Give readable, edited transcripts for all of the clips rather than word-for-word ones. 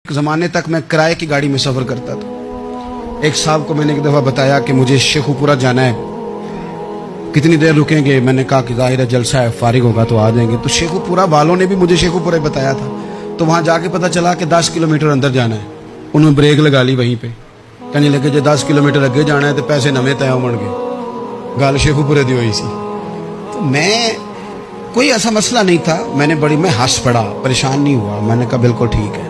एक ज़माने तक मैं किराए की गाड़ी में सफ़र करता था। एक साहब को मैंने एक दफ़ा बताया कि मुझे शेखुपुरा जाना है, कितनी देर रुकेंगे? मैंने कहा कि ज़ाहिर है जलसा है, फारिग होगा तो आ जाएंगे। तो शेखुपुरा वालों ने भी मुझे शेखुपुरा बताया था। तो वहाँ जाके पता चला कि 10 किलोमीटर अंदर जाना है। उन्होंने ब्रेक लगा ली वहीं पे, कहने लगे जो 10 किलोमीटर अगे जाना है तो पैसे नवे तय होण गए। गल शेखुपुरे दी हुई सी। तो मैं कोई ऐसा मसला नहीं था, मैं हंस पड़ा, परेशान नहीं हुआ। मैंने कहा बिल्कुल ठीक है,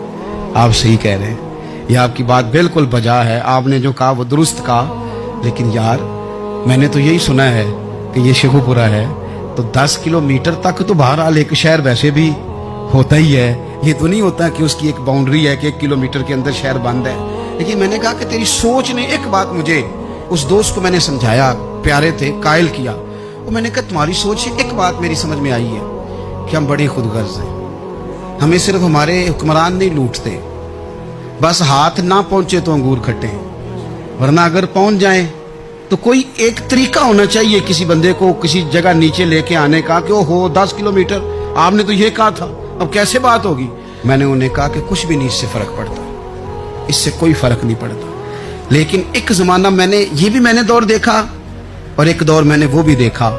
आप सही कह रहे हैं, ये आपकी बात बिल्कुल बजा है, आपने जो कहा वो दुरुस्त कहा। लेकिन यार मैंने तो यही सुना है कि ये शेखुपुरा है, तो 10 किलोमीटर तक तो बहरहाल एक शहर वैसे भी होता ही है। ये तो नहीं होता कि उसकी एक बाउंड्री है कि 1 किलोमीटर के अंदर शहर बंद है। लेकिन मैंने कहा कि तेरी सोच ने एक बात, मुझे उस दोस्त को मैंने समझाया, प्यारे थे, कायल किया। और मैंने कहा तुम्हारी सोच से एक बात मेरी समझ में आई है कि हम बड़े खुदगर्ज हैं। हमें सिर्फ हमारे हुक्मरान नहीं लूटते, बस हाथ ना पहुंचे तो अंगूर खट्टे, वरना अगर पहुंच जाएं तो कोई एक तरीका होना चाहिए किसी बंदे को किसी जगह नीचे लेके आने का कि ओ हो 10 किलोमीटर आपने तो ये कहा था, अब कैसे बात होगी? मैंने उन्हें कहा कि कुछ भी नहीं इससे फर्क पड़ता, इससे कोई फर्क नहीं पड़ता। लेकिन एक जमाना मैंने दौर देखा, और एक दौर मैंने वो भी देखा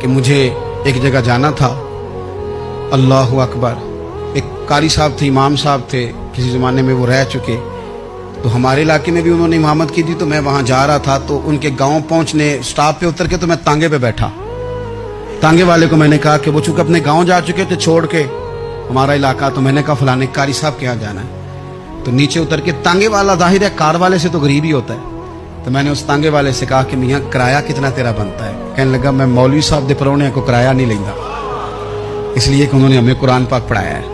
कि मुझे एक जगह जाना था। अल्लाहु अकबर। एक कारी साहब थे, इमाम साहब थे, किसी ज़माने में वो रह चुके, तो हमारे इलाके में भी उन्होंने इमामत की थी। तो मैं वहाँ जा रहा था, तो उनके गांव पहुँचने स्टॉप पे उतर के तो मैं तांगे पे बैठा। तांगे वाले को मैंने कहा कि वो चूँकि अपने गाँव जा चुके थे छोड़ के हमारा इलाका, तो मैंने कहा फलाने कारी साहब के यहाँ जाना है। तो नीचे उतर के तांगे वाला, जाहिर है कार वाले से तो गरीब ही होता है, तो मैंने उस तांगे वाले से कहा कि मियाँ किराया कितना तेरा बनता है? कहने लगा मैं मौलवी साहब दे परौने को किराया नहीं लेंदा, इसलिए कि उन्होंने हमें कुरान पाक पढ़ाया है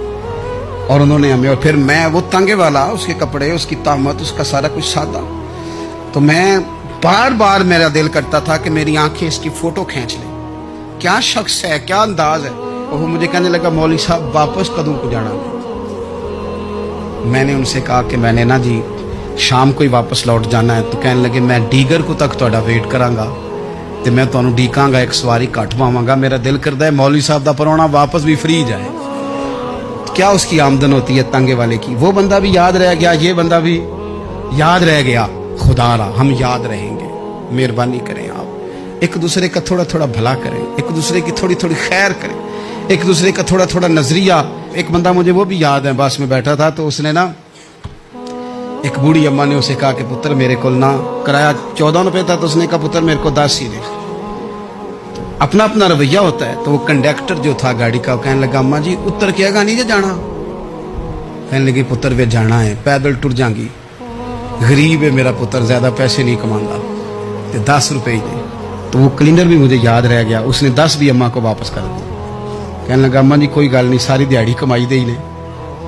और उन्होंने हमें। और फिर मैं वो तांगे वाला, उसके कपड़े, उसकी तामत, उसका सारा कुछ सादा, तो मैं बार बार मेरा दिल करता था कि मेरी आंखें इसकी फोटो खींच लें, क्या शख्स है, क्या अंदाज है। और वो मुझे कहने लगा मौलवी साहब वापस कदों को जाना? मैंने उनसे कहा कि मैंने ना जी शाम को ही वापस लौट जाना है। तो कहने लगे मैं डीगर को तक तुहाडा वेट करांगा ते मैं तुहानू डीकांगा, एक सवारी घट पावांगा। मेरा दिल करदा है मौलवी साहब दा परौना वापस भी फ्री जाए। क्या उसकी आमदन होती है तांगे वाले की? वो बंदा भी याद रह गया, ये बंदा भी याद रह गया। खुदा रा हम याद रहेंगे। मेहरबानी करें आप, एक दूसरे का थोड़ा थोड़ा भला करें, एक दूसरे की थोड़ी थोड़ी खैर करें, एक दूसरे का थोड़ा थोड़ा नजरिया। एक बंदा मुझे वो भी याद है, बस में बैठा था, तो उसने ना, एक बूढ़ी अम्मा ने उसे कहा कि पुत्र मेरे को ना किराया 14 रुपए था, तो उसने कहा पुत्र मेरे को 10 ही दे। अपना अपना रवैया होता है। तो वो कंडक्टर जो था गाड़ी का, कहने लगा अम्मा जी उतर के आगा नहीं जे जाना? कहने लगी पुत्र वे जाना है, पैदल टुर जाएंगी, गरीब है मेरा पुत्र, ज्यादा पैसे नहीं कमांदा, तो 10 रुपए ही दे। तो वो क्लीनर भी मुझे याद रह गया, उसने 10 भी अम्मा को वापस कर दिया। कहने लगा अम्मा जी कोई गल नहीं, सारी दिहाड़ी कमाई दे ही ने,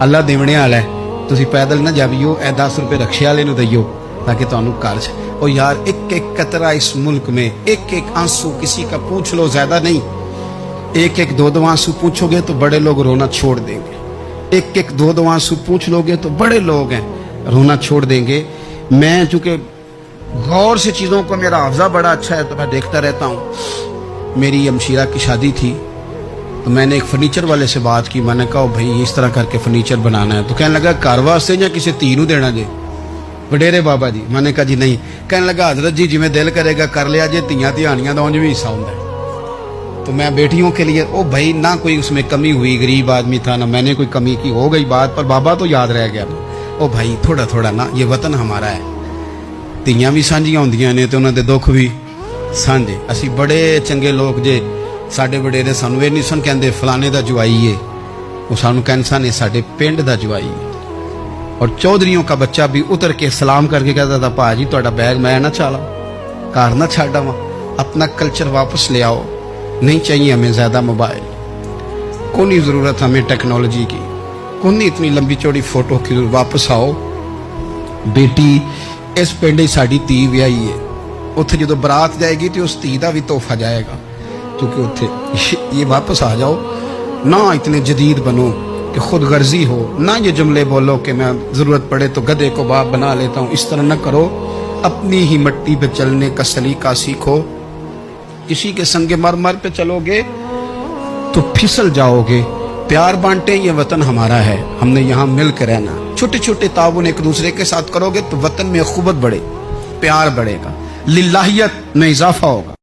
अल्लाह देवने वाला है, तुसी पैदल ना जावियो, ए 10 रुपए रक्शे वाले नूं दईयो ताकि तुहानू घर च। और यार एक एक कतरा इस मुल्क में, एक एक आंसू किसी का पूछ लो, ज्यादा नहीं, एक एक दो दो आंसू पूछोगे तो बड़े लोग रोना छोड़ देंगे। एक एक दो दो आंसू पूछ लोगे तो बड़े लोग हैं रोना छोड़ देंगे। मैं चूंकि गौर से चीज़ों को, मेरा हाफजा बड़ा अच्छा है तो मैं देखता रहता हूँ। मेरी अमशीरा की शादी थी, तो मैंने एक फर्नीचर वाले से बात की। मैंने कहा भाई इस तरह करके फर्नीचर बनाना है। तो कहने लगा घर वास्ते या किसी धी नूं देना जे? वडेरे बाबा जी। मैंने कहा जी नहीं। कहने लगा हजरत जी जिवें दिल करेगा कर लिया जे, धियां धियानियां दा उंज भी हिस्सा हुंदा है। तो मैं बेटियों के लिए, ओ भाई ना कोई उसमें कमी हुई, गरीब आदमी था ना मैंने कोई कमी की, हो गई बात, पर बाबा तो याद रह गया। ओ भाई थोड़ा थोड़ा ना, ये वतन हमारा है, धियां भी सांझियां हुंदियां ने ते उन्हां दे दुख भी सांझे। असी बड़े चंगे लोग जे, साडे वडेरे सानू ये नहीं सन कहंदे फलाने दा जवाई है, वो सानू कहंदे सन साडे पिंड दा जवाई है। और चौधरियों का बच्चा भी उतर के सलाम करके कहता था भाजी तुहाडा बैग मैं ना चाला, घर ना छाड़ आवां, अपना कल्चर वापस ले आओ, नहीं चाहिए हमें ज्यादा मोबाइल, कोई नहीं जरूरत हमें टेक्नोलॉजी की, कोई नहीं इतनी लंबी चौड़ी फोटो की, वापस आओ। बेटी इस पिंड ही साडी धी विआही है, उत्थे जो बरात जाएगी तो उस धी का भी तोहफा जाएगा, क्योंकि उत्थे ये वापस आ जाओ ना, इतने जदीद बनो कि खुद गर्जी हो ना, ये जुमले बोलो कि मैं जरूरत पड़े तो गधे को बाप बना लेता हूँ, इस तरह न करो। अपनी ही मिट्टी पे चलने का सलीका सीखो। किसी के संगे मर पे चलोगे तो फिसल जाओगे। प्यार बांटे, ये वतन हमारा है, हमने यहाँ मिल कर रहना। چھوٹے چھوٹے تعاون ایک دوسرے کے ساتھ کرو گے تو وطن میں اخوت بڑھے، پیار بڑھے گا، للہیت میں اضافہ ہوگا.